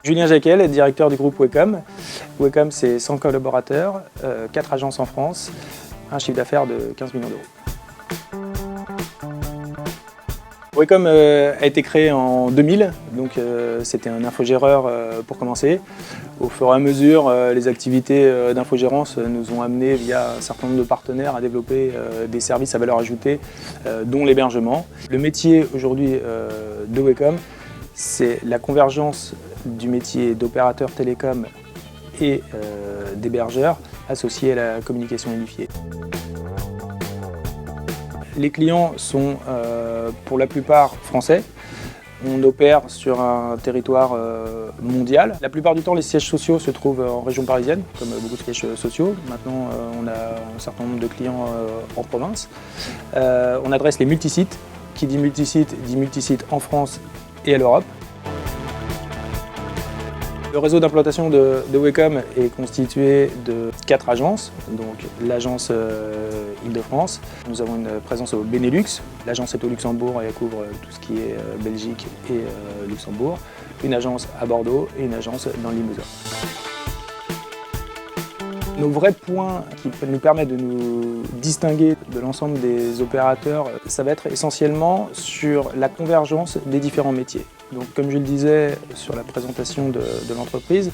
Julien Jacquel, directeur du groupe Wecom. Wecom, c'est 100 collaborateurs, 4 agences en France, un chiffre d'affaires de 15 millions d'euros. Wecom a été créé en 2000, donc c'était un infogéreur pour commencer. Au fur et à mesure, les activités d'infogérance nous ont amenés via un certain nombre de partenaires à développer des services à valeur ajoutée, dont l'hébergement. Le métier aujourd'hui de Wecom, c'est la convergence du métier d'opérateur télécom et d'hébergeur associé à la communication unifiée. Les clients sont pour la plupart français. On opère sur un territoire mondial. La plupart du temps, les sièges sociaux se trouvent en région parisienne, comme beaucoup de sièges sociaux. Maintenant, on a un certain nombre de clients en province. On adresse les multisites. Qui dit multisite en France et à l'Europe. Le réseau d'implantation de Wecom est constitué de 4 agences, donc l'agence Île-de-France. Nous avons une présence au Benelux. L'agence est au Luxembourg et elle couvre tout ce qui est Belgique et Luxembourg. Une agence à Bordeaux et une agence dans le Limousin. Nos vrais points qui nous permettent de nous distinguer de l'ensemble des opérateurs, ça va être essentiellement sur la convergence des différents métiers. Donc, comme je le disais sur la présentation de l'entreprise,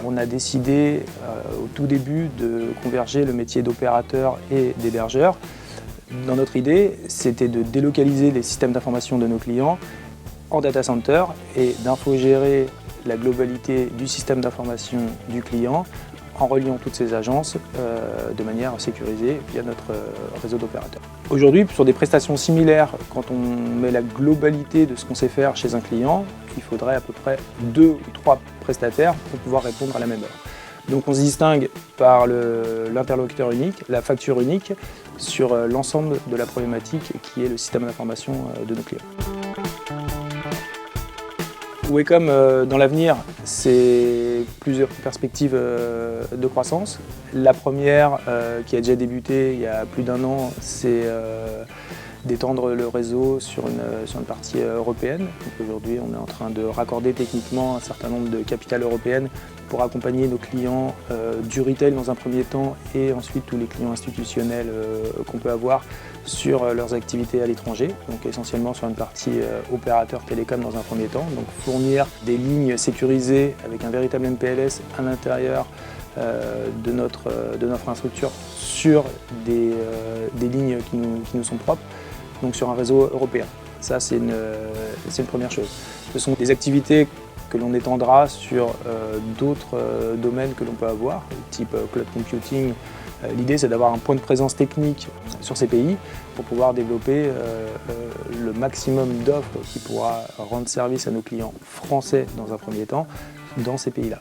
on a décidé au tout début de converger le métier d'opérateur et d'hébergeur. Dans notre idée, c'était de délocaliser les systèmes d'information de nos clients en data center et d'infogérer la globalité du système d'information du client en reliant toutes ces agences de manière sécurisée via notre réseau d'opérateurs. Aujourd'hui, sur des prestations similaires, quand on met la globalité de ce qu'on sait faire chez un client, il faudrait à peu près 2 ou 3 prestataires pour pouvoir répondre à la même heure. Donc on se distingue par l'interlocuteur unique, la facture unique, sur l'ensemble de la problématique qui est le système d'information de nos clients. Wecom, dans l'avenir, c'est plusieurs perspectives de croissance. La première, qui a déjà débuté il y a plus d'1 an, c'est d'étendre le réseau sur une partie européenne. Aujourd'hui, on est en train de raccorder techniquement un certain nombre de capitales européennes pour accompagner nos clients du retail dans un premier temps et ensuite tous les clients institutionnels qu'on peut avoir sur leurs activités à l'étranger, donc essentiellement sur une partie opérateur télécom dans un premier temps, donc fournir des lignes sécurisées avec un véritable MPLS à l'intérieur de notre infrastructure sur des lignes qui nous sont propres, donc sur un réseau européen. Ça, c'est une première chose. Ce sont des activités que l'on étendra sur d'autres domaines que l'on peut avoir, type cloud computing. L'idée, c'est d'avoir un point de présence technique sur ces pays pour pouvoir développer le maximum d'offres qui pourra rendre service à nos clients français dans un premier temps dans ces pays-là.